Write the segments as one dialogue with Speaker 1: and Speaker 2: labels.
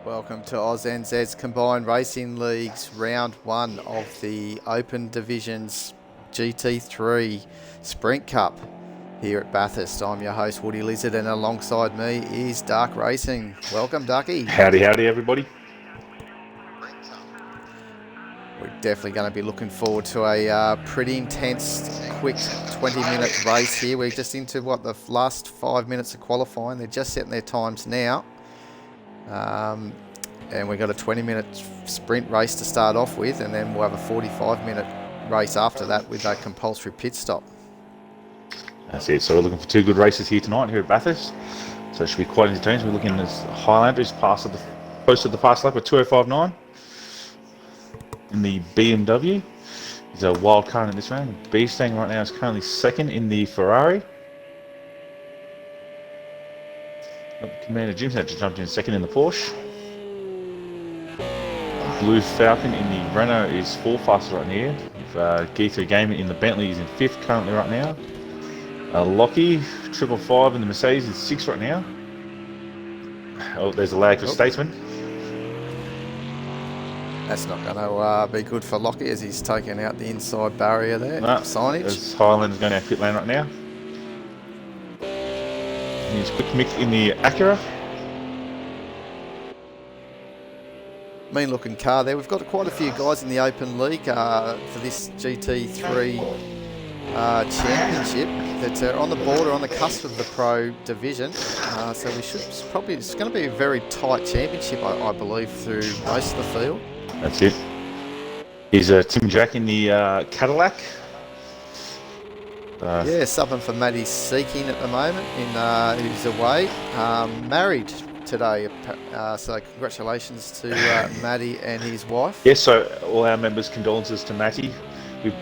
Speaker 1: Welcome to ANZ's Combined Racing League's round one of the Open Divisions GT3 Sprint Cup here at Bathurst. I'm your host Woody Lizard, and alongside me is Dark Racing. Welcome, Ducky.
Speaker 2: Howdy everybody.
Speaker 1: We're definitely going to be looking forward to a pretty intense, quick 20-minute race here. We're just into the last 5 minutes of qualifying. They're just setting their times now. And we've got a 20-minute sprint race to start off with, and then we'll have a 45-minute race after that with a compulsory pit stop.
Speaker 2: That's it. So we're looking for two good races here tonight here at Bathurst. So it should be quite entertaining. We're looking at Highlander, who's posted the fast lap at 2:05.9 in the BMW. He's a wild card in this round. B staying right now is currently second in the Ferrari. Commander Jim's had to jump in second in the Porsche. Blue Falcon in the Renault is fourth fastest right now. GT3 Gaming in the Bentley is in fifth currently right now. Lockie 555 in the Mercedes is sixth right now. Oh, there's a lag for Statesman.
Speaker 1: That's not going to be good for Lockie as he's taking out the inside barrier there. No, signage.
Speaker 2: Highlander's going out pit lane right now. He's quick mix in the Acura.
Speaker 1: Mean looking car there. We've got quite a few guys in the Open League for this GT3 championship that are on the border, on the cusp of the pro division. So we should probably, it's going to be a very tight championship, I believe, through most of the field.
Speaker 2: That's it. Here's Tim Jack in the Cadillac.
Speaker 1: Yeah, subbing for Matty Seeking at the moment, who's away. Married today, so congratulations to Matty and his wife.
Speaker 2: Yes, so all our members' condolences to Matty. We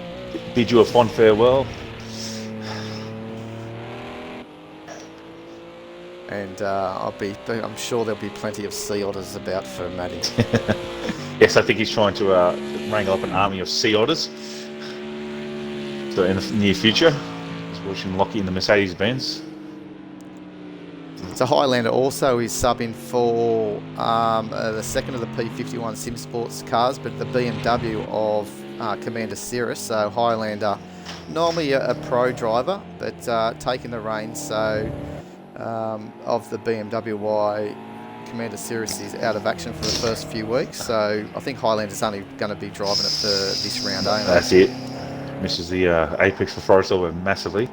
Speaker 2: bid you a fond farewell.
Speaker 1: And I'm sure there'll be plenty of sea otters about for Matty.
Speaker 2: Yes, I think he's trying to wrangle up an army of sea otters. So in the near future, he's watching Lockie in the Mercedes-Benz.
Speaker 1: So Highlander also is subbing for the second of the P51 Sim Sports cars, but the BMW of Commander Cirrus. So Highlander, normally a pro driver, but taking the reins of the BMW, why Commander Cirrus is out of action for the first few weeks. So I think Highlander's only going to be driving it for this round only.
Speaker 2: That's it. Misses the apex for Forest Silver massively.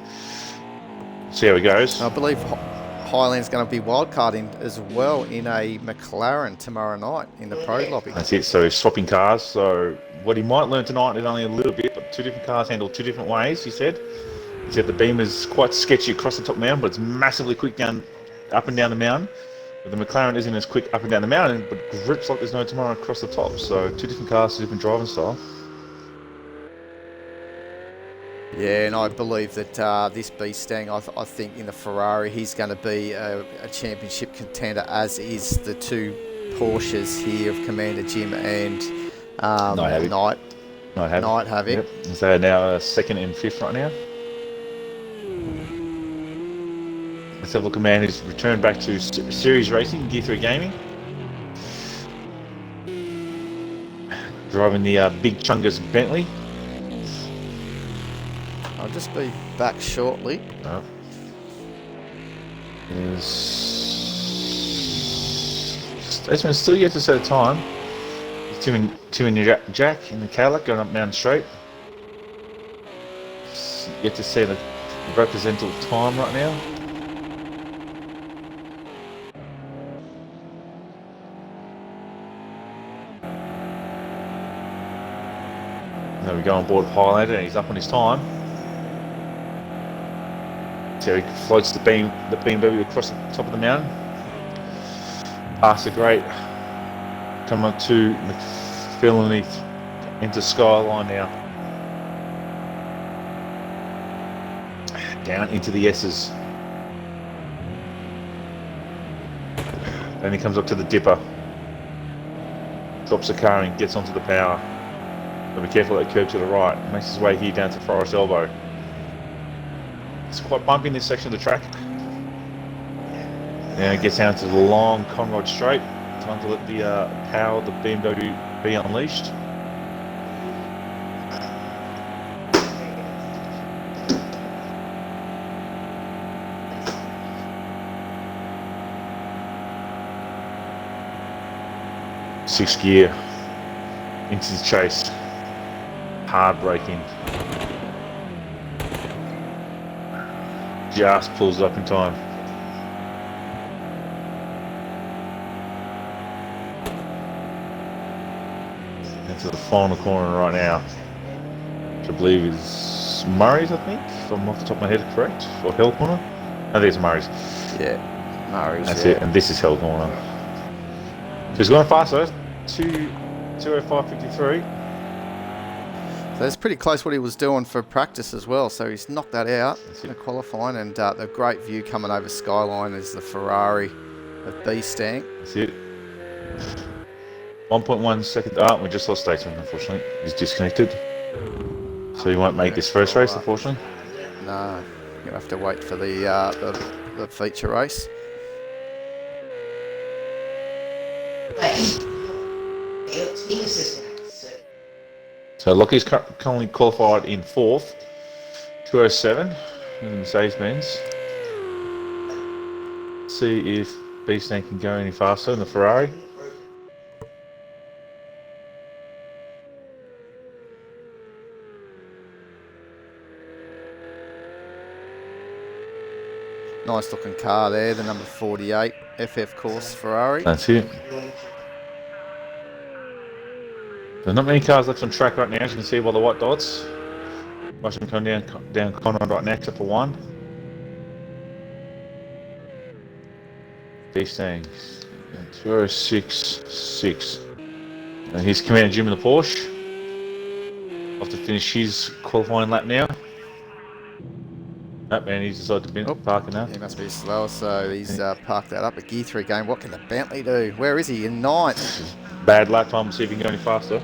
Speaker 2: See how he goes.
Speaker 1: I believe Highland's going to be wildcarding as well in a McLaren tomorrow night in the pro lobby.
Speaker 2: That's it. So he's swapping cars. So what he might learn tonight is only a little bit, but two different cars handle two different ways, he said. He said the beam is quite sketchy across the top mountain, but it's massively quick up and down the mountain. But the McLaren isn't as quick up and down the mountain, but grips like there's no tomorrow across the top. So two different cars, two different driving style.
Speaker 1: Yeah, and I believe that this beast staying, I think in the Ferrari, he's going to be a championship contender, as is the two Porsches here of Commander Jim and Knight Havoc.
Speaker 2: Yep. So they're now second and fifth right now. Let's have a look at man who's returned back to series racing, GT3 Gaming. Driving the big Chungus Bentley.
Speaker 1: I'll just be back shortly.
Speaker 2: Oh. Statesman still yet to set a time. Tim and Jack in the Cadillac going up Mountain Straight. Yet to set a representative time right now. Now we go on board Highlander and he's up on his time. So he floats the BMW across the top of the mountain. Past the grate. Come up to McPhillany into Skyline now. Down into the S's. Then he comes up to the Dipper. Drops the car and gets onto the power. But be careful of that curve to the right. Makes his way here down to Forest Elbow. It's quite bumpy in this section of the track. Now it gets down to the long Conrod Straight. Time to let the power of the BMW be unleashed. Sixth gear into the chase. Hard braking. Just pulls up in time. Into the final corner right now, which I believe is Murray's, I think, if I'm off the top of my head correct, or Hell Corner. I think it's Murray's.
Speaker 1: Yeah, Murray's.
Speaker 2: That's it, and this is Hell Corner. So he's going faster, 2:05.53.
Speaker 1: So it's pretty close what he was doing for practice as well. So he's knocked that out in qualifying, and the great view coming over Skyline is the Ferrari of B-Stang.
Speaker 2: That's it. 1.1 second. Oh, we just lost Statesman, unfortunately. He's disconnected. So he won't make this first race, unfortunately.
Speaker 1: No, you're going to have to wait for the feature race.
Speaker 2: So Lockie's currently qualified in 4th, 2:07 in the Mercedes-Benz. See if B-Stang can go any faster in the Ferrari.
Speaker 1: Nice looking car there, the number 48 FF course Ferrari.
Speaker 2: That's it. There's not many cars left on track right now, as you can see by the white dots. Watch them come down Connor right now, except for one. B-Stang, 2:06.6. And here's Commander Jim in the Porsche. Off to finish his qualifying lap now. That man, he's decided to park now.
Speaker 1: He must be slower, so he's parked that up. A Gear 3 game. What can the Bentley do? Where is he? In 9th.
Speaker 2: Bad lap time, see if he can go any faster.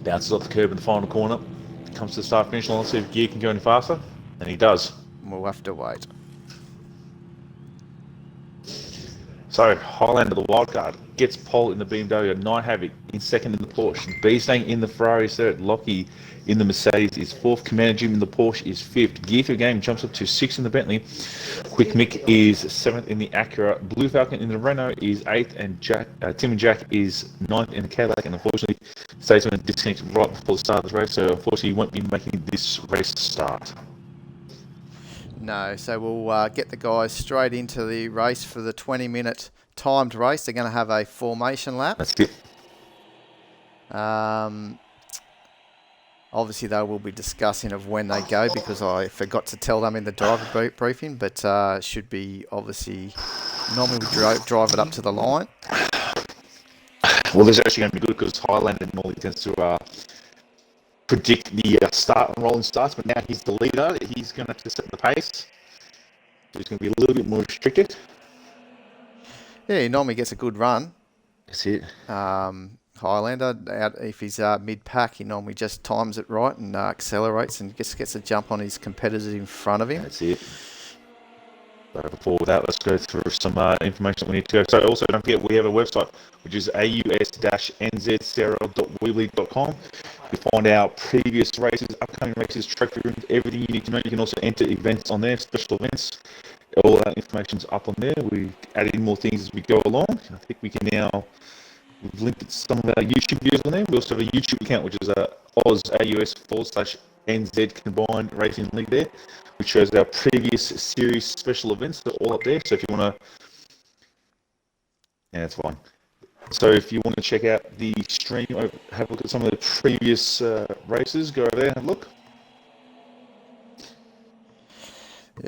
Speaker 2: Bounces off the curb in the final corner. Comes to the start finish line, see if Gear can go any faster. And he does.
Speaker 1: We'll have to wait.
Speaker 2: So, Highlander, the wildcard, gets pole in the BMW, Night Havoc in 2nd in the Porsche, B-Stang in the Ferrari 3rd, Lockie in the Mercedes is 4th, Commander Jim in the Porsche is 5th, Gear 3 game jumps up to 6th in the Bentley, Quick Mick is 7th in the Acura, Blue Falcon in the Renault is 8th, and Tim and Jack is 9th in the Cadillac, and unfortunately, Statesman disconnected right before the start of the race, so unfortunately he won't be making this race start.
Speaker 1: No, so we'll get the guys straight into the race for the 20-minute timed race. They're going to have a formation lap.
Speaker 2: That's it.
Speaker 1: Obviously, they will be discussing of when they go because I forgot to tell them in the driver briefing, but should be obviously normally we drive it up to the line.
Speaker 2: Well, this is actually going to be good because Highlander normally tends to predict the start and rolling starts, but now he's the leader. He's going to have to set the pace. So he's going to be a little bit more restricted.
Speaker 1: Yeah, he normally gets a good run.
Speaker 2: That's it.
Speaker 1: Highlander, if he's mid-pack, he normally just times it right and accelerates and just gets a jump on his competitors in front of him.
Speaker 2: That's it. So before that, let's go through some information that we need to go. So also, don't forget, we have a website, which is aus-nzcrl.weebly.com. You find our previous races, upcoming races, trophy rooms, everything you need to know. You can also enter events on there, special events. All that information's up on there. We add in more things as we go along. I think we can now, we've linked some of our YouTube videos on there. We also have a YouTube account, which is AUS/NZ Combined Racing League there, which shows our previous series special events. They're all up there. So if you want to, yeah, that's fine. So if you want to check out the stream, have a look at some of the previous races, go over there and have a look.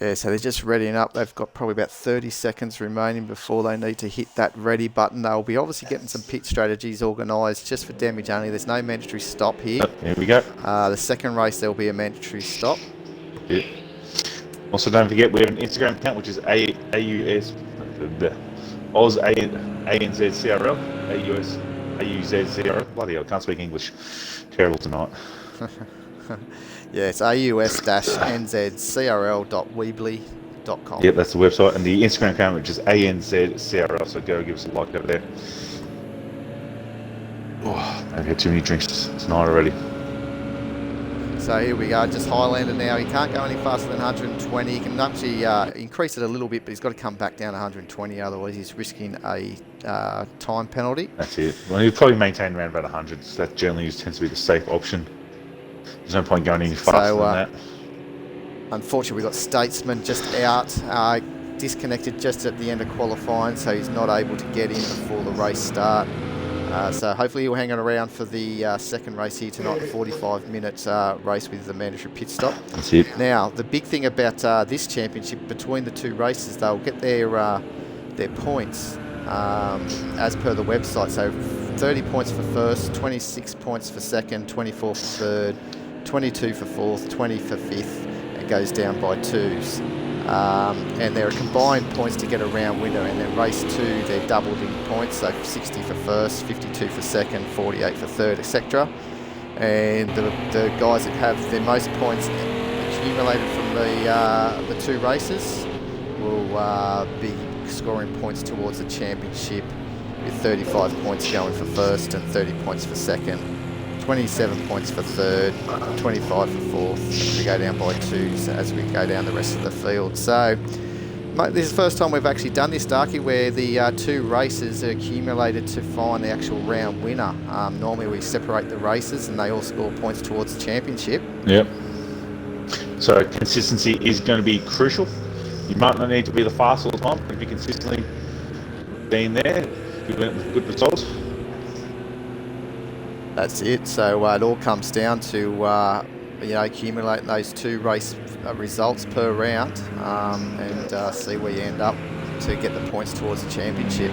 Speaker 1: Yeah, so they're just readying up. They've got probably about 30 seconds remaining before they need to hit that ready button. They'll be obviously getting some pit strategies organised just for damage only. There's no mandatory stop here.
Speaker 2: Here we go.
Speaker 1: The second race, there'll be a mandatory stop.
Speaker 2: Yeah. Also, don't forget, we have an Instagram account, which is ANZCRL. Bloody hell, I can't speak English. Terrible tonight.
Speaker 1: Yeah, it's aus-nzcrl.weebly.com. ANZCRL.com.
Speaker 2: Yep, that's the website, and the Instagram account, which is ANZCRL. So go give us a like over there. Oh, I've had too many drinks tonight already.
Speaker 1: So here we go, just Highlander now. He can't go any faster than 120. He can actually increase it a little bit, but he's got to come back down to 120, otherwise he's risking a time penalty.
Speaker 2: That's it. Well, he'll probably maintain around about 100. So that generally tends to be the safe option. There's no point going any faster than that.
Speaker 1: Unfortunately, we've got Statesman just out, disconnected just at the end of qualifying, so he's not able to get in before the race start. So hopefully he'll hang on around for the second race here tonight, the 45-minute race with the mandatory pit stop.
Speaker 2: That's it.
Speaker 1: Now, the big thing about this championship, between the two races, they'll get their points as per the website. So 30 points for first, 26 points for second, 24 for third, 22 for fourth, 20 for fifth. It goes down by twos. And there are combined points to get a round winner, and then race 2 they're doubled in points, so 60 for first, 52 for second, 48 for third, etc. And the guys that have their most points accumulated from the two races will be scoring points towards the championship, with 35 points going for first and 30 points for second, 27 points for third, 25 for fourth. We go down by twos as we go down the rest of the field. So this is the first time we've actually done this, Darky, where the two races are accumulated to find the actual round winner. Normally we separate the races and they all score points towards the championship.
Speaker 2: Yep. So consistency is going to be crucial. You might not need to be the fastest all the time, but if you consistently being there, you went with good results.
Speaker 1: That's it. So it all comes down to accumulating those two race results per round and see where you end up to get the points towards the championship.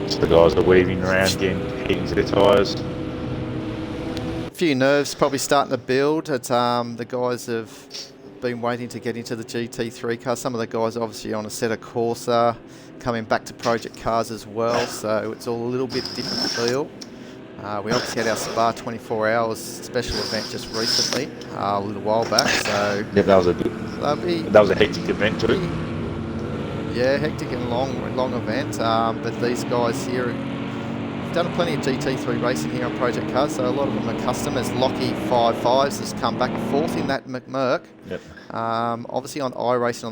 Speaker 2: So the guys are weaving around, getting heat into their tyres.
Speaker 1: A few nerves probably starting to build. The guys have been waiting to get into the GT3 car. Some of the guys obviously on a set of Corsa, coming back to project cars as well, so it's all a little bit different feel. We obviously had our Spa 24 hours special event just recently, a little while back. So
Speaker 2: yep, that was a hectic event too.
Speaker 1: Yeah, hectic and long event. But these guys here have done plenty of GT3 racing here on project cars, so a lot of them are customers. Lockie 55s has come back fourth in that McMurk.
Speaker 2: Yep.
Speaker 1: Obviously on iRacing on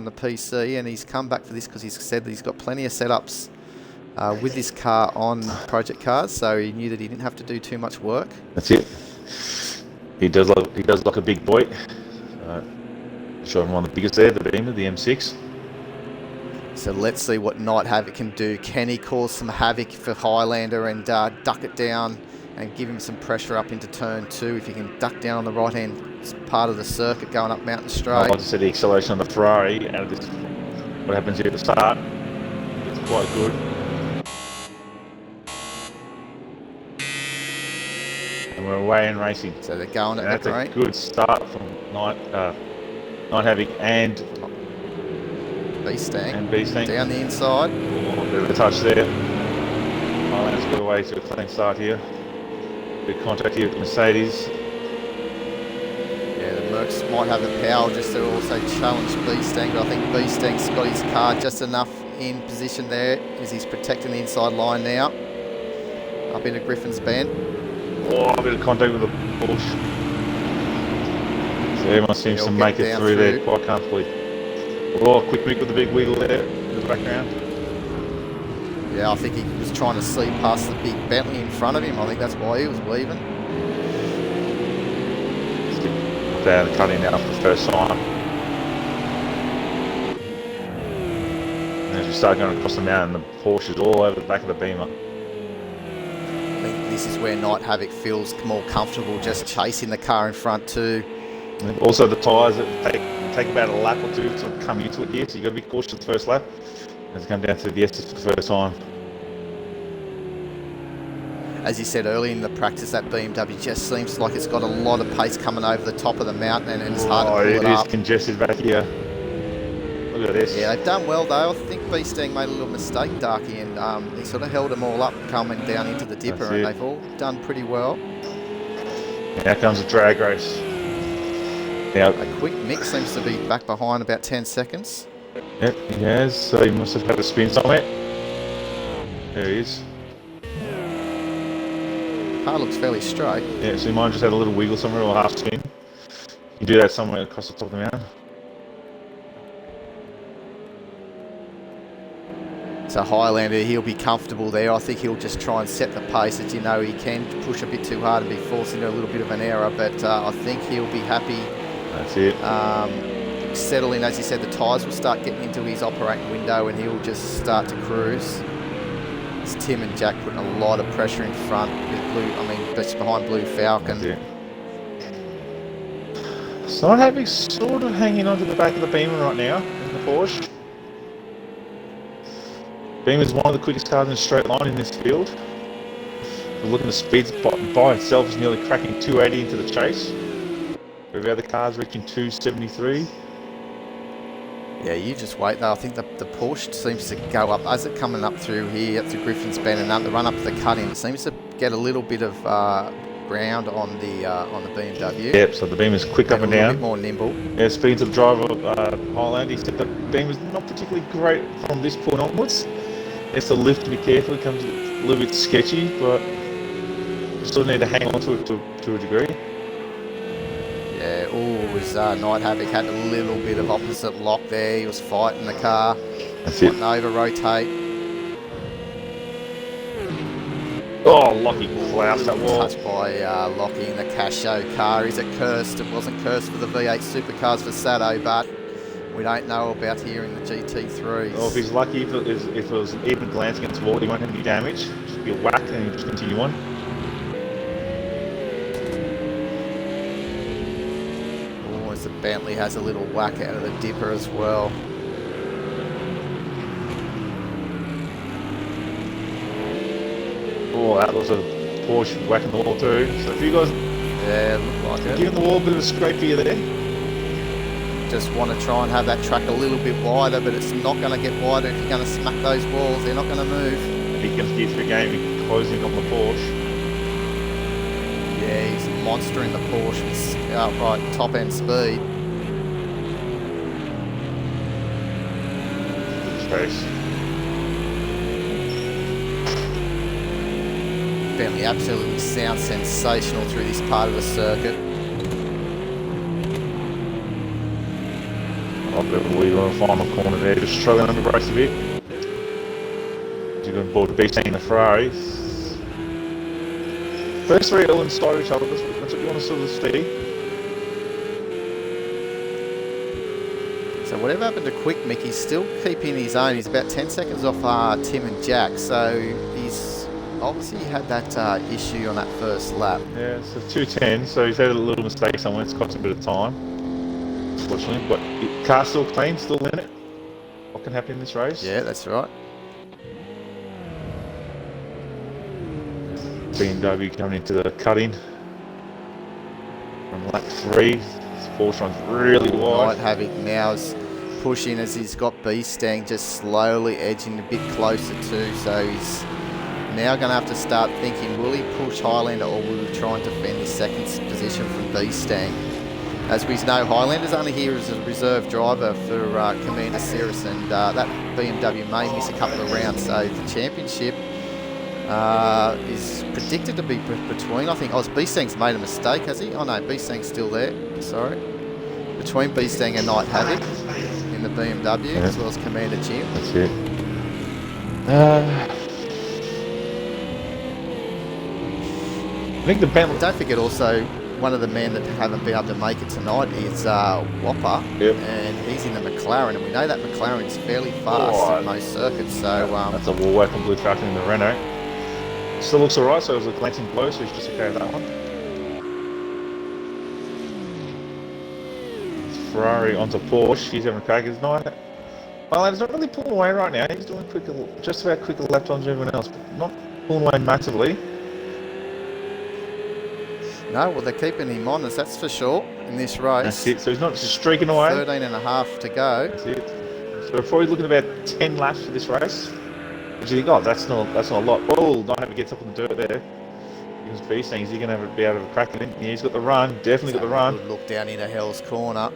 Speaker 1: the PC, and he's come back for this because he's said that he's got plenty of setups with this car on project cars, so he knew that he didn't have to do too much work.
Speaker 2: That's it. He does look a big boy. Sure, I'm one of the biggest there, the Beamer, the M6.
Speaker 1: So let's see what Night Havoc can do. Can he cause some havoc for Highlander and duck it down and give him some pressure up into turn 2? If he can duck down on the right hand part of the circuit going up Mountain Straight.
Speaker 2: I like to see the acceleration on the Ferrari out of this. What happens here at the start? It's quite good. And we're away and racing.
Speaker 1: So they're going at
Speaker 2: that's
Speaker 1: that rate.
Speaker 2: A good start from Night Havoc and
Speaker 1: B-Stank. Down the inside.
Speaker 2: Oh, a bit of a touch there. Highlander's got away to a clean start here. Bit of contact here with the Mercedes.
Speaker 1: Yeah, the Mercs might have the power just to also challenge B-Stank, but I think B-Stank's got his car just enough in position there as he's protecting the inside line now. Up into Griffin's Bend.
Speaker 2: Oh, a bit of contact with the Porsche. So everyone seems to make it through there quite comfortably. Oh, quick with the big wiggle there in the background.
Speaker 1: Yeah, I think he was trying to see past the big Bentley in front of him. I think that's why he was weaving.
Speaker 2: Down the cutting out for the first time. And as we start going across the mountain, the Porsche's all over the back of the Beamer.
Speaker 1: I think this is where Night Havoc feels more comfortable just chasing the car in front too.
Speaker 2: And also the tyres that take about a lap or two to come into it here, so you've got to be cautious the first lap as you come down through the Estes for the first time.
Speaker 1: As you said earlier in the practice, that BMW just seems like it's got a lot of pace coming over the top of the mountain, and it's hard to pull it up.
Speaker 2: It is congested back here. Look at this.
Speaker 1: Yeah, they've done well though. I think B-Stang made a little mistake, Darky, and he sort of held them all up coming down into the dipper, and they've all done pretty well.
Speaker 2: Now comes a drag race. Now,
Speaker 1: A quick Mick seems to be back behind about 10 seconds.
Speaker 2: yep, he has. So he must have had a spin somewhere. There he is.
Speaker 1: Car looks fairly straight.
Speaker 2: Yeah, so he might have just had a little wiggle somewhere or a half spin. You do that somewhere across the top of the mountain.
Speaker 1: So Highlander, he'll be comfortable there. I think he'll just try and set the pace. As you know, he can push a bit too hard and be forced into a little bit of an error, but I think he'll be happy.
Speaker 2: That's it.
Speaker 1: Settle in, as you said, the tyres will start getting into his operating window and he'll just start to cruise. It's Tim and Jack putting a lot of pressure in front with just behind Blue Falcon.
Speaker 2: That's it. So Havik sort of hanging onto the back of the Beamer right now in the Porsche. Beamer's one of the quickest cars in a straight line in this field. If we're looking at the speeds by itself is nearly cracking 280 into the chase. We have other cars reaching 273.
Speaker 1: Yeah, you just wait though. I think the Porsche seems to go up as it's coming up through here, up to Griffin's Bend and up the run up to the cut-in. It seems to get a little bit of ground on the BMW.
Speaker 2: Yep, so the Beamer's quick up and down.
Speaker 1: A bit more nimble.
Speaker 2: Yeah, speaking to the driver of Highland, he said the Beamer's not particularly great from this point onwards. It's to lift to be careful, it comes a little bit sketchy, but you still need to hang on to it to a degree.
Speaker 1: Yeah, Night Havoc had a little bit of opposite lock there. He was fighting the car.
Speaker 2: That's it.
Speaker 1: Over rotate.
Speaker 2: Oh, Lockie cloused that wall.
Speaker 1: Touched by Lockie in the Casho car. Is it cursed? It wasn't cursed for the V8 supercars for Sato, but we don't know about here in the GT3s.
Speaker 2: Well, if he's lucky, if it was an even glance against the wall, he won't have any damage. Just be a whack and he'll just continue on.
Speaker 1: Oh, as the Bentley has a little whack out of the dipper as well.
Speaker 2: Oh, that was a Porsche whacking the wall too. So if you guys
Speaker 1: looked like it.
Speaker 2: Giving the wall a bit of a scrape here there.
Speaker 1: Just want to try and have that track a little bit wider, but it's not going to get wider if you're going to smack those walls. They're not going to move.
Speaker 2: And he comes Gear 3 game and closing on the Porsche.
Speaker 1: Yeah, he's a monster in the Porsche with outright top end speed.
Speaker 2: Space.
Speaker 1: Bentley absolutely sounds sensational through this part of the circuit.
Speaker 2: I'll go the lead on the final corner there, just struggling under brace a bit. You're going to board the B-Team in the Ferrari. First three all inside each other, that's what you want to sort of see.
Speaker 1: So whatever happened to Quick Mick, he's still keeping his own. He's about 10 seconds off Tim and Jack, so he's obviously had that issue on that first lap.
Speaker 2: Yeah, so 210, so he's had a little mistake somewhere, it's cost him a bit of time, unfortunately, but the car's still clean, still in it. What can happen in this race?
Speaker 1: Yeah, that's right.
Speaker 2: BMW coming into the cut-in from lap 3. This Porsche runs really wide.
Speaker 1: Night Havoc now is pushing as he's got B-Stang just slowly edging a bit closer too, so he's now going to have to start thinking, will he push Highlander or will he try and defend his second position from B-Stang? As we know, Highlander's only here as a reserve driver for Commander Cirrus, and that BMW may miss a couple of rounds, so the championship is predicted to be between, I think, B-Stang's made a mistake, has he? Oh no, B-Stang's still there, sorry. Between B-Stang and Night Havoc in the BMW, as well as Commander Jim.
Speaker 2: That's it. I think the Bentley...
Speaker 1: Don't forget also, one of the men that haven't been able to make it tonight is Whopper, and he's in the McLaren, and we know that McLaren is fairly fast in most circuits, so...
Speaker 2: that's a wall whack on Blue Falcon in the Renault. Still looks alright, so it was a glancing blow, so he's just okay with that one. Ferrari onto Porsche, he's having a crack. He's not... Well, he's not really pulling away right now, he's doing just about quicker lap times than everyone else, but not pulling away massively.
Speaker 1: No, well, they're keeping him on, that's for sure, in this race.
Speaker 2: That's it, so he's not just streaking away.
Speaker 1: 13 and a half to go.
Speaker 2: That's it. So we're probably looking at about 10 laps for this race. Which you think, oh, that's not a lot. Oh, Night Havoc gets up on the dirt there. This beast thing, is he going to be able to crack it in? Yeah, he's got the run, definitely got the run.
Speaker 1: Good look down into Hell's Corner.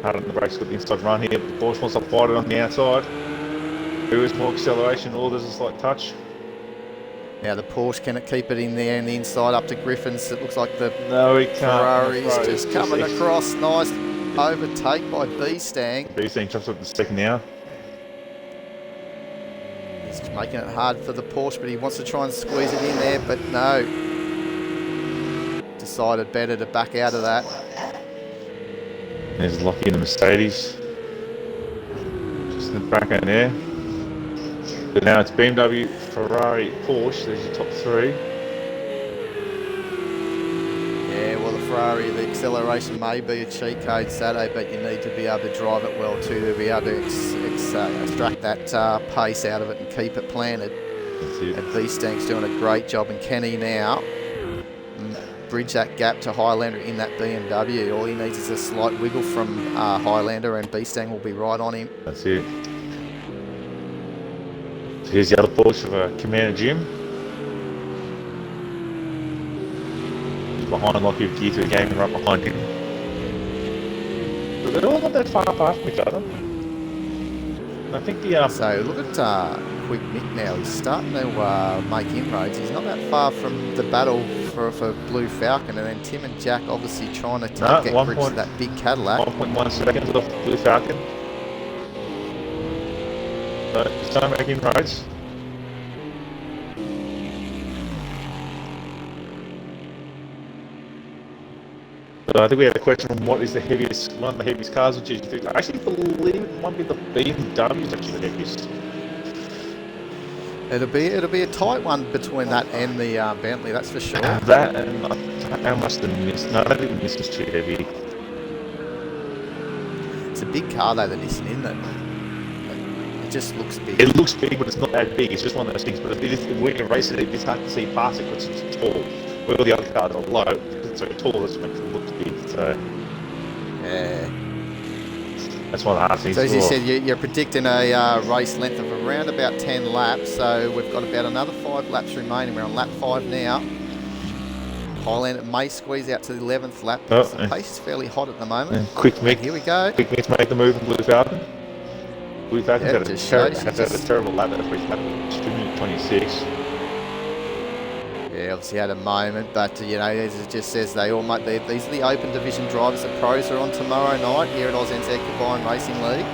Speaker 2: Hard on the brakes, got the inside run here. The Porsche wants to fight it on the outside. There is more acceleration, or there's a slight touch.
Speaker 1: Now the Porsche, can it keep it in there and the inside up to Griffins? It looks like the
Speaker 2: No, he can't.
Speaker 1: Ferrari's just coming across. Nice overtake by B-Stang.
Speaker 2: B-Stang jumps up the second now.
Speaker 1: He's making it hard for the Porsche, but he wants to try and squeeze it in there, but no. Decided better to back out of that.
Speaker 2: There's Lockie in the Mercedes. Just in the back end there. But now it's BMW, Ferrari, Porsche. There's your top three.
Speaker 1: Yeah, well, the Ferrari, the acceleration may be a cheat code Saturday, but you need to be able to drive it well too, to be able to extract that pace out of it and keep it planted.
Speaker 2: That's it.
Speaker 1: And B-Stang's doing a great job, and can he now bridge that gap to Highlander in that BMW? All he needs is a slight wiggle from Highlander, and B-Stang will be right on him.
Speaker 2: That's it. So here's the other Porsche of Commander Jim. He's behind Lockie with GT3 Gaming right behind him. But they're all not that far apart from each other. I think the
Speaker 1: So look at Quick Mick now. He's starting to make inroads. He's not that far from the battle for Blue Falcon, and then Tim and Jack obviously trying to get grips to that big Cadillac.
Speaker 2: 1.1 seconds off Blue Falcon. So starting making inroads. So I think we had a question on what is the heaviest, one of the heaviest cars with GT3. I actually believe it might be the BMW is actually the heaviest.
Speaker 1: It'll be a tight one between that and the Bentley, that's for sure.
Speaker 2: That and how much the Nissan? No, I don't think the Nissan's too heavy.
Speaker 1: It's a big car though, the Nissan, isn't it? It just looks big.
Speaker 2: It looks big, but it's not that big. It's just one of those things. But if we're going to race it, it's hard to see past it because it's tall. Where all the other cars are low, because it's so tall, it makes it look big. So
Speaker 1: Yeah.
Speaker 2: that's one of the hard things.
Speaker 1: So as you said, you're predicting a race length of around about 10 laps. So we've got about another 5 laps remaining. We're on lap 5 now. Highlander may squeeze out to the 11th lap because the pace is fairly hot at the moment.
Speaker 2: And Quick Mick,
Speaker 1: Here we go.
Speaker 2: Quick Mick's made the move in Blue Falcon. Blue Falcon's had a terrible lap at the first lap, 2:26.
Speaker 1: Yeah, obviously had a moment, but you know, as it just says, they all might. These are the open division drivers. The pros are on tomorrow night here at ANZCRL Combined Racing League.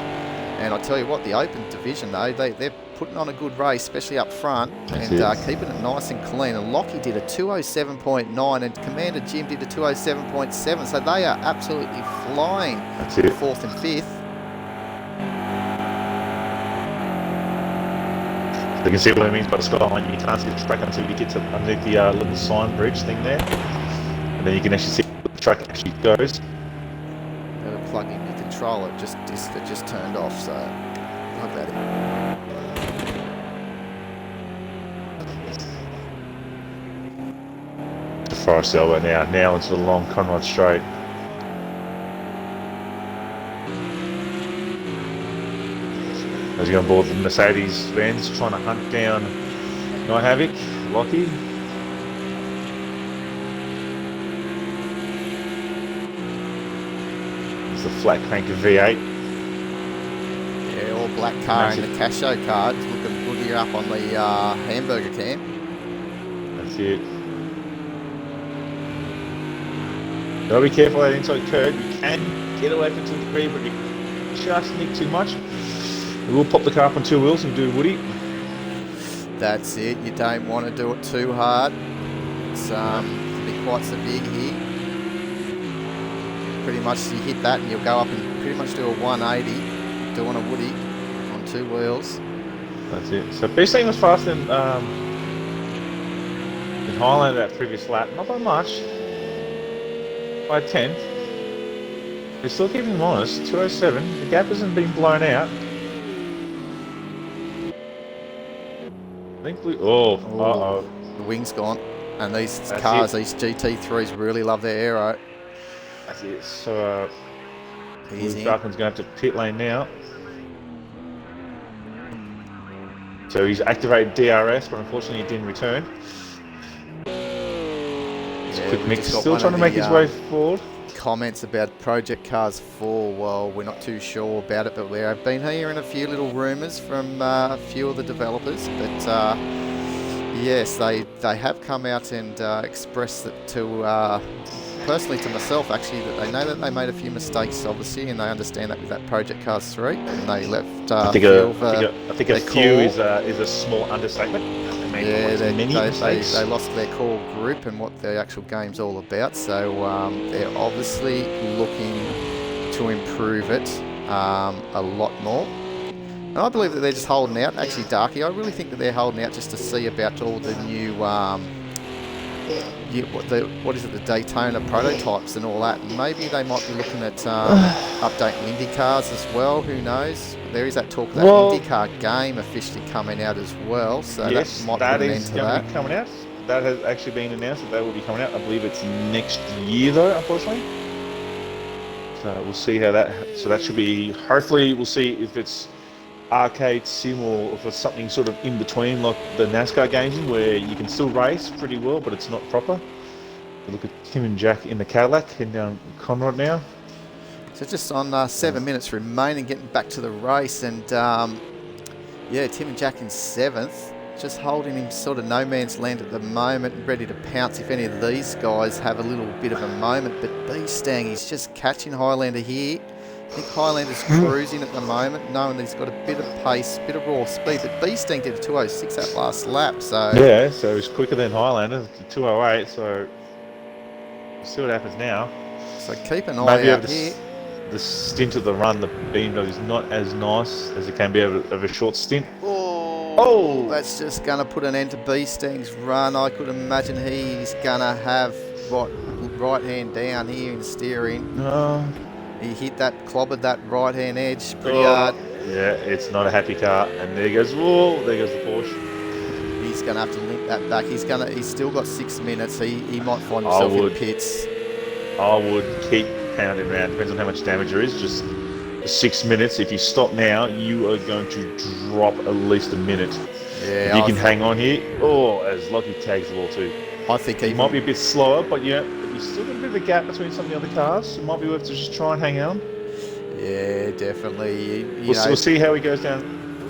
Speaker 1: And I tell you what, the open division though, they're putting on a good race, especially up front, and keeping it nice and clean. And Lockie did a 2:07.9, and Commander Jim did a 2:07.7. So they are absolutely flying.
Speaker 2: That's it.
Speaker 1: 4th and 5th.
Speaker 2: You can see what it means by the skyline. You can't see the track until you get to underneath the little sign bridge thing there, and then you can actually see where the track actually goes.
Speaker 1: Gotta plug in your controller. It just turned off, so plug that in.
Speaker 2: The Forest Elbow now into the long Conrad Straight. As you go on board the Mercedes Benz, trying to hunt down Night Havoc, Lockie. It's a flat cranker V8.
Speaker 1: Yeah, all black car in the Casho car. It's looking good here up on the hamburger cam.
Speaker 2: That's it. Gotta be careful of that inside curve. You can get away from 2 to 3, but you just nick too much. We'll pop the car up on 2 wheels and do Woody.
Speaker 1: That's it. You don't want to do it too hard. It's can be quite severe here. Pretty much you hit that and you'll go up and pretty much do a 180 doing a Woody on 2 wheels.
Speaker 2: That's it. So best thing was faster than Highlander that previous lap. Not by much. By 10th. We're still keeping him honest. 2:07. The gap hasn't been blown out. I think we.
Speaker 1: The wing's gone. And these cars, these GT3s really love their aero.
Speaker 2: That's it. So Blue
Speaker 1: Easy.
Speaker 2: Falcon's going to pit lane now. So he's activated DRS, but unfortunately it didn't return. It's
Speaker 1: Yeah,
Speaker 2: a quick
Speaker 1: we
Speaker 2: mix.
Speaker 1: just got
Speaker 2: Still
Speaker 1: one
Speaker 2: trying
Speaker 1: of
Speaker 2: to make
Speaker 1: the,
Speaker 2: his way forward.
Speaker 1: comments about Project Cars 4. Well, we're not too sure about it, but we have been hearing a few little rumours from a few of the developers. But yes, they have come out and expressed it to personally to myself actually, that they know that they made a few mistakes obviously, and they understand that with that Project Cars 3, and they left
Speaker 2: I think a few is a small understatement.
Speaker 1: Yeah,
Speaker 2: many mistakes.
Speaker 1: they lost their core group and what the actual game's all about. So they're obviously looking to improve it a lot more. And I believe that they're just holding out. Actually, Darky, I really think that they're holding out just to see about all the new, what is it, the Daytona prototypes and all that. And maybe they might be looking at updating Indy cars as well. Who knows? There is that talk of that IndyCar game officially coming out as well. So
Speaker 2: yes,
Speaker 1: that might put an end to that.
Speaker 2: Be coming out. That has actually been announced that will be coming out. I believe it's next year though, unfortunately. So we'll see how that. So that should be. Hopefully, we'll see if it's arcade sim or if it's something sort of in between, like the NASCAR games, where you can still race pretty well, but it's not proper. Look at Tim and Jack in the Cadillac heading down Conrad now.
Speaker 1: So just on 7 minutes remaining, getting back to the race, and yeah, Tim and Jack in 7th, just holding him sort of no man's land at the moment, ready to pounce if any of these guys have a little bit of a moment. But B-Stang, he's just catching Highlander here. I think Highlander's cruising at the moment, knowing that he's got a bit of pace, bit of raw speed. But B-Stang did a 2:06 that last lap, so
Speaker 2: yeah, so he's quicker than Highlander, 2:08. So we'll see what happens now.
Speaker 1: So keep an eye out here.
Speaker 2: The stint of the run, the BMW is not as nice as it can be of a short stint.
Speaker 1: Oh, that's just going to put an end to B-Stang's run. I could imagine he's going to have right hand down here in steering. He hit that, clobbered that right hand edge pretty hard.
Speaker 2: Yeah, it's not a happy car. And there goes the Porsche.
Speaker 1: He's going to have to link that back. He's still got 6 minutes. He might find himself in pits.
Speaker 2: I would keep pounding around. Depends on how much damage there is. Just 6 minutes. If you stop now, you are going to drop at least a minute. Yeah, if you can hang on here. As Lockie tags the ball too. I think he might be a bit slower, but yeah, you've still got a bit of a gap between some of the other cars. It might be worth to just try and hang on.
Speaker 1: Yeah, definitely.
Speaker 2: We'll see how he goes down.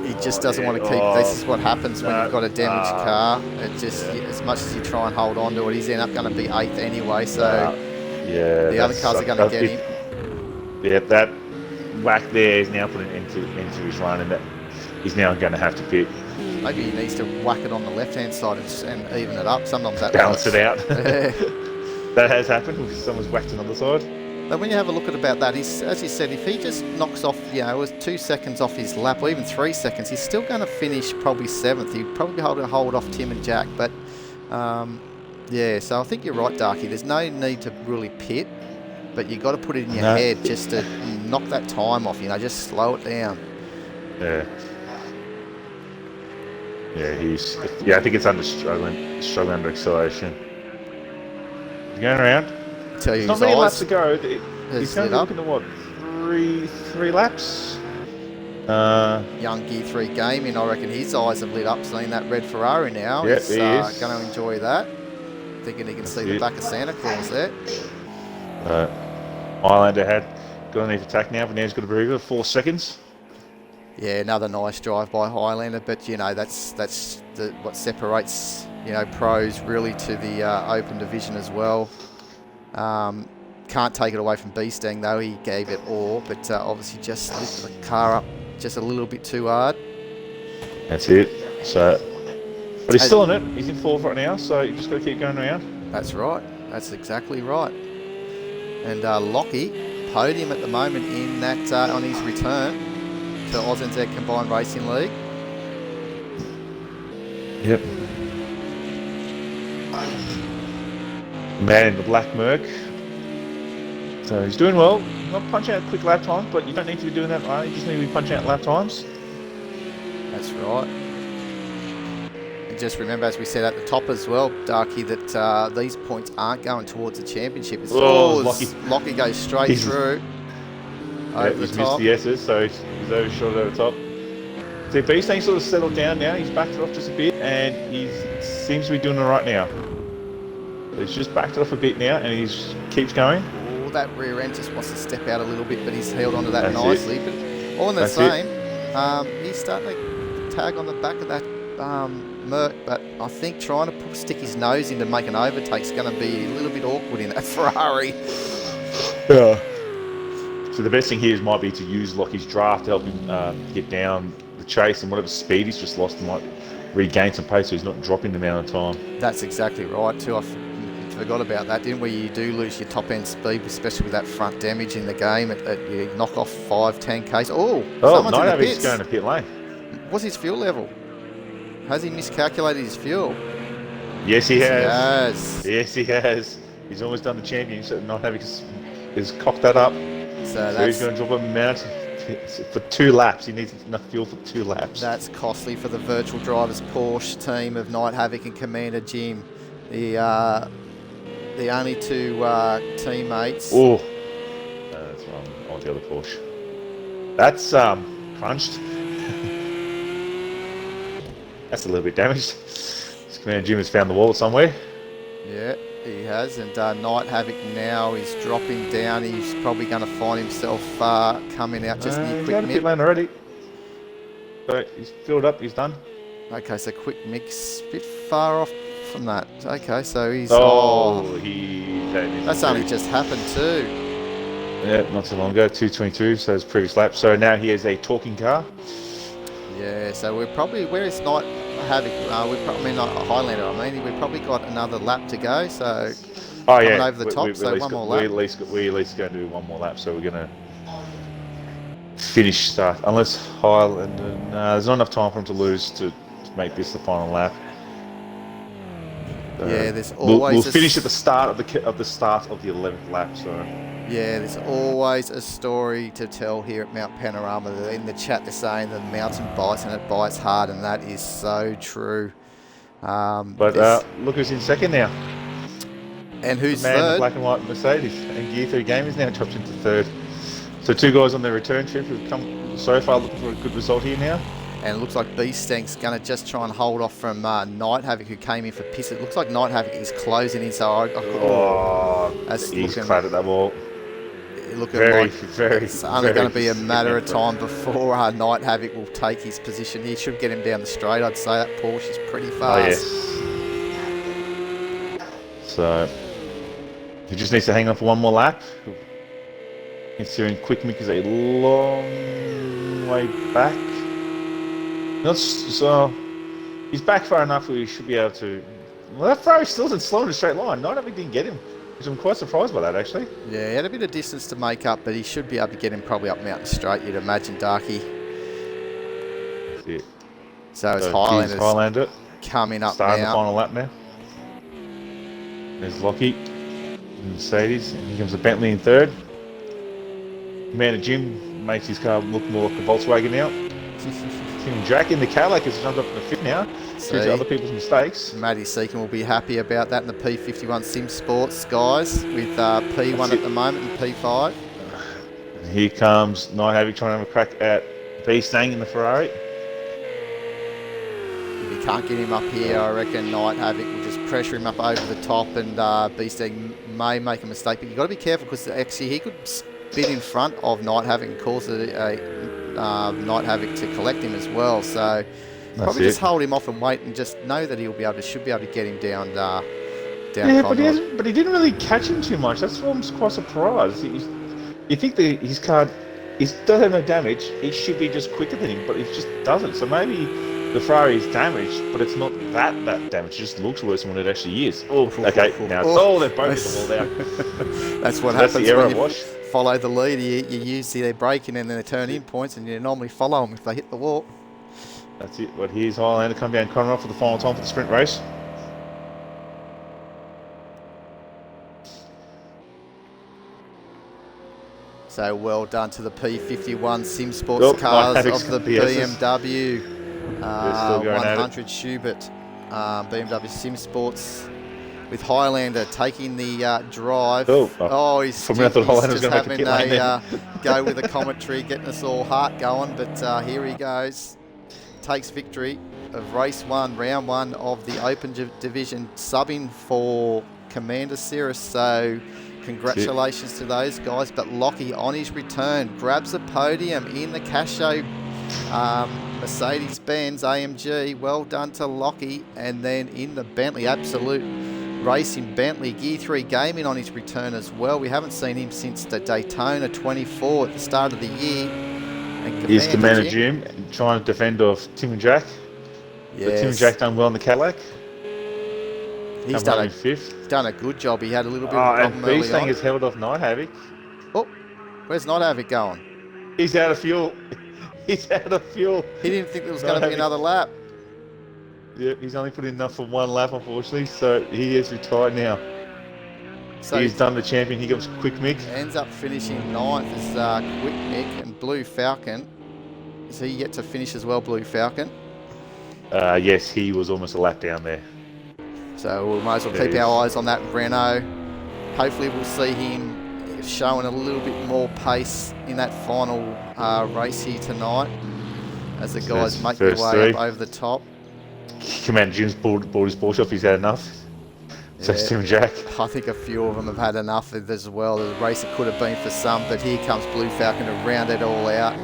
Speaker 1: He just doesn't want to keep. This is what happens when you've got a damaged car. It just, as much as you try and hold on to it, he's end up going to be 8th anyway. So the other cars are going to get him.
Speaker 2: Yeah, that whack there is now putting into his run, and that he's now going to have to pit.
Speaker 1: Maybe he needs to whack it on the left-hand side and even it up. Sometimes that
Speaker 2: balance
Speaker 1: works.
Speaker 2: It out. That has happened if someone's whacked it on the side.
Speaker 1: But when you have a look at about that, as you said, if he just knocks off, it was 2 seconds off his lap, or even 3 seconds, he's still going to finish probably 7th. He'd probably hold off Tim and Jack. But yeah, so I think you're right, Darky. There's no need to really pit, but you got to put it in your head just to knock that time off. Just slow it down.
Speaker 2: Yeah. Yeah, I think it's struggling under acceleration. He's going around.
Speaker 1: It's
Speaker 2: not many laps to go. He's only looking at what, three laps?
Speaker 1: Young GT3 gaming, I reckon his eyes have lit up seeing that red Ferrari now.
Speaker 2: Yep,
Speaker 1: he's going to enjoy that. Thinking he can see the back of Santa Claus there.
Speaker 2: Highlander had got underneath attack now, but now he's got a very good 4 seconds. Yeah,
Speaker 1: another nice drive by Highlander, but that's what separates pros really to the open division as well. Can't take it away from B-Stang though. He gave it all, but obviously just lifted the car up just a little bit too hard.
Speaker 2: That's it. So, but he's still in it. He's in 4th right now, so you just got to keep going around.
Speaker 1: That's right. That's exactly right. And Lockie, podium at the moment in that on his return to ANZCRL Combined Racing League.
Speaker 2: Yep. Man in the black Merc. So he's doing well. Not punching out quick lap times, but you don't need to be doing that, right? You just need to be punching out lap times.
Speaker 1: That's right. And just remember, as we said at the top as well, Darky, that these points aren't going towards the championship. As Lockie goes straight through.
Speaker 2: He's missed the S's, so he's overshot over the top. So B-Stang sort of settled down now. He's backed it off just a bit, and he seems to be doing it right now. He's just backed it off a bit now, and he keeps going.
Speaker 1: Oh, that rear end just wants to step out a little bit, but he's held onto that
Speaker 2: That's
Speaker 1: nicely.
Speaker 2: it.
Speaker 1: But all in the
Speaker 2: That's
Speaker 1: same, he's starting to tag on the back of that Merc, but I think trying to stick his nose in to make an overtake is going to be a little bit awkward in that Ferrari.
Speaker 2: Yeah. So the best thing here might be to use Lockie's draft to help him get down the chase, and whatever speed he's just lost, he might regain some pace so he's not dropping the amount of time.
Speaker 1: That's exactly right too. I forgot about that, didn't we? You do lose your top end speed, especially with that front damage in the game. You knock off 5-10 k's. Someone's in the pits.
Speaker 2: Going to pit lane.
Speaker 1: What's his fuel level? Has he miscalculated his fuel?
Speaker 2: Yes, he has.
Speaker 1: Yes,
Speaker 2: he has. He's almost done the championship, not having his cocked that up. So he's going to drop a amount for 2 laps. He needs enough fuel for 2 laps.
Speaker 1: That's costly for the virtual drivers Porsche team of Night Havoc and Commander Jim. The only 2 teammates.
Speaker 2: Oh, that's wrong. I want the other Porsche. That's crunched. That's a little bit damaged. Commander Jim has found the wall somewhere.
Speaker 1: Yeah, he has. And Night Havoc now is dropping down. He's probably going to find himself coming out just near Quick
Speaker 2: Mix. Pit lane already. So he's filled up. He's done.
Speaker 1: Okay, so Quick Mix a bit far off from that. Okay, so he's. That's only just happened too.
Speaker 2: Yeah, not so long ago. 2:22. So his previous lap. So now he has a talking car.
Speaker 1: Yeah, so we're probably, where is Night Havoc? Not Highlander, we've probably got another lap to go, so coming over the top, so one more lap.
Speaker 2: We at least going to do one more lap, so we're going to finish start, unless Highlander, there's not enough time for him to lose to make this the final lap.
Speaker 1: Yeah, there's always
Speaker 2: we'll finish at the start of the 11th lap, so.
Speaker 1: Yeah, there's always a story to tell here at Mount Panorama. In the chat, they're saying the mountain bites and it bites hard, and that is so true.
Speaker 2: But look who's in second now.
Speaker 1: And who's
Speaker 2: the man
Speaker 1: third?
Speaker 2: In the black and white Mercedes. And GT3 Gamers now chopped into third. So 2 guys on their return trip who've come so far looking for a good result here now.
Speaker 1: And it looks like Beastang's going to just try and hold off from Night Havoc, who came in for piss. It looks like Night Havoc is closing in, so
Speaker 2: he's clattered that wall.
Speaker 1: Looking
Speaker 2: very,
Speaker 1: it's only going to be a matter of time before Night Havoc will take his position. He should get him down the straight. I'd say that Porsche is pretty fast.
Speaker 2: Oh, yes. So he just needs to hang on for one more lap. Considering Quick Mick is a long way back. So he's back far enough where he should be able to. Well, that Ferrari still isn't slow in a straight line. Night Havoc didn't get him. Which I'm quite surprised by that, actually.
Speaker 1: Yeah, he had a bit of distance to make up, but he should be able to get him probably up Mountain Straight, you'd imagine, Darky.
Speaker 2: That's it.
Speaker 1: So it's Highlander coming up
Speaker 2: starting
Speaker 1: now.
Speaker 2: The final lap now. There's Lockie, Mercedes, and here comes the Bentley in third. Commander Jim makes his car look more like a Volkswagen now. Jack in the Cadillac has jumped up to the 5th now. Due to other people's mistakes.
Speaker 1: Matty Seacon will be happy about that in the P51 Sim Sports, guys, with P1 at the moment and P5.
Speaker 2: Here comes Night Havoc trying to have a crack at Beastang in the Ferrari.
Speaker 1: If he can't get him up here, I reckon Night Havoc will just pressure him up over the top, and Beastang may make a mistake. But you've got to be careful, because actually he could spin in front of Night Havoc and cause Night Havoc to collect him as well. So probably just hold him off and wait, and just know that should be able to get him down.
Speaker 2: Yeah, but he didn't really catch him too much. That's why I'm quite surprised. You think his car doesn't have no damage? It should be just quicker than him, but it just doesn't. So maybe the Ferrari is damaged, but it's not that damaged. It just looks worse than what it actually is. Oh, okay. Now they're both hit the wall down.
Speaker 1: That's what happens when you follow the lead. You usually they're braking and then they turn in points, and you normally follow them if they hit the wall.
Speaker 2: That's it. But here's Highlander come down Conroe for the final time for the sprint race.
Speaker 1: So well done to the P51 Sim Sports cars of the BMW 100 Schubert BMW Sim Sports, with Highlander taking the drive. He's just having a go with the commentary, getting us all heart going. But here he goes, takes victory. of race 1, round 1 of the Open Division, subbing for Commander Cirrus. So congratulations to those guys. But Lockie, on his return, grabs a podium in the Casio Mercedes-Benz AMG. Well done to Lockie. And then in the Bentley Absolute Racing Bentley, Gear 3 Gaming on his return as well. We haven't seen him since the Daytona 24 at the start of the year. And
Speaker 2: He's Commander Jim trying to defend off Tim and Jack.
Speaker 1: Yes.
Speaker 2: But Tim and Jack done well in the Cadillac.
Speaker 1: He's done a good job. He had a little bit of a problem early on.
Speaker 2: And Beastang has held off Night Havoc.
Speaker 1: Oh, where's Night Havoc going?
Speaker 2: He's out of fuel. He's out of fuel.
Speaker 1: He didn't think there was going to be another lap.
Speaker 2: Yeah, he's only put in enough for one lap, unfortunately, so he is retired now. So he's done the champion. Here comes Quick Mick.
Speaker 1: Ends up finishing 9th as Quick Mick, and Blue Falcon. Is he yet to finish as well, Blue Falcon?
Speaker 2: Yes, he was almost a lap down there.
Speaker 1: So we might as well keep our eyes on that Renault. Hopefully we'll see him showing a little bit more pace in that final race here tonight as the guys make their way up over the top.
Speaker 2: Commander Jim's bought his Porsche off. He's had enough. So it's Tim and Jack.
Speaker 1: I think a few of them have had enough as well. The race it could have been for some, but here comes Blue Falcon to round it all out.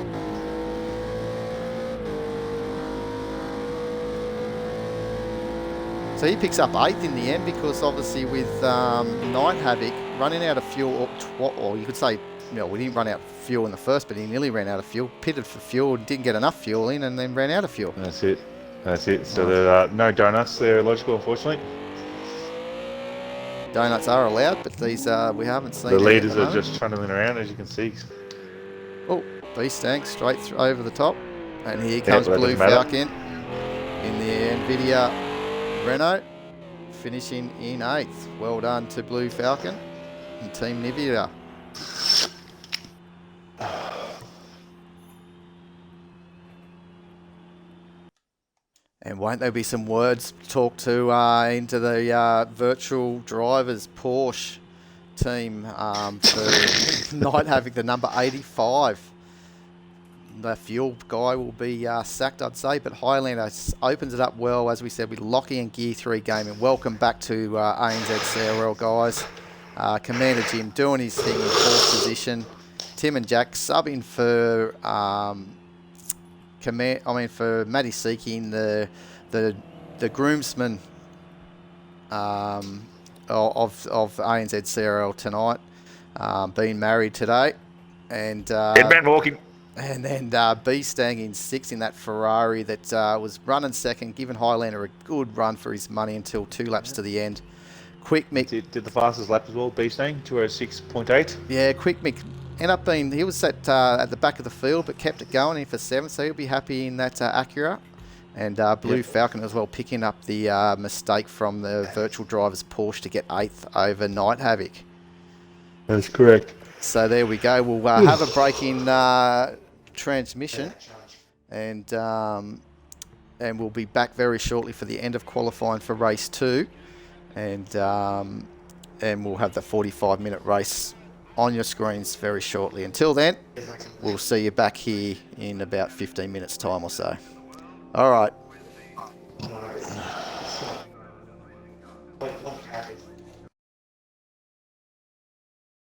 Speaker 1: So he picks up 8th in the end because obviously with Night Havoc running out of fuel, or you could say, you know, we didn't run out of fuel in the first, but he nearly ran out of fuel, pitted for fuel, didn't get enough fuel in, and then ran out of fuel.
Speaker 2: That's it. That's it. So there are no donuts. They're illogical, unfortunately.
Speaker 1: Donuts are allowed, but these we haven't seen.
Speaker 2: The leaders are just trundling around, as you can see.
Speaker 1: Oh, Beastang straight over the top, and here comes Blue Falcon in the NVIDIA Renault, finishing in 8th. Well done to Blue Falcon and Team NVIDIA. And won't there be some words talked to into the virtual drivers Porsche team for Night Havoc, the number 85. The fuel guy will be sacked, I'd say, but Highlander opens it up well, as we said, with Lockie and Gear 3 Gaming. Welcome back to ANZCRL, guys. Commander Jim doing his thing in 4th position. Tim and Jack subbing for for Matty Seeking, the groomsman of ANZCRL tonight, being married today, and
Speaker 2: Deadman walking.
Speaker 1: And then Beastang in 6th in that Ferrari that was running 2nd, giving Highlander a good run for his money until 2 laps to the end. Quick Mick
Speaker 2: did the fastest lap as well, Beastang, 206.8.
Speaker 1: Yeah, Quick Mick ended up being, he was at the back of the field, but kept it going in for 7th, so he'll be happy in that Acura. And Blue Falcon as well, picking up the mistake from the virtual drivers Porsche to get 8th over Night Havoc.
Speaker 2: That's correct.
Speaker 1: So there we go. We'll have a break in transmission, and we'll be back very shortly for the end of qualifying for race 2, and we'll have the 45-minute race on your screens very shortly. Until then, we'll see you back here in about 15 minutes time or so. All right.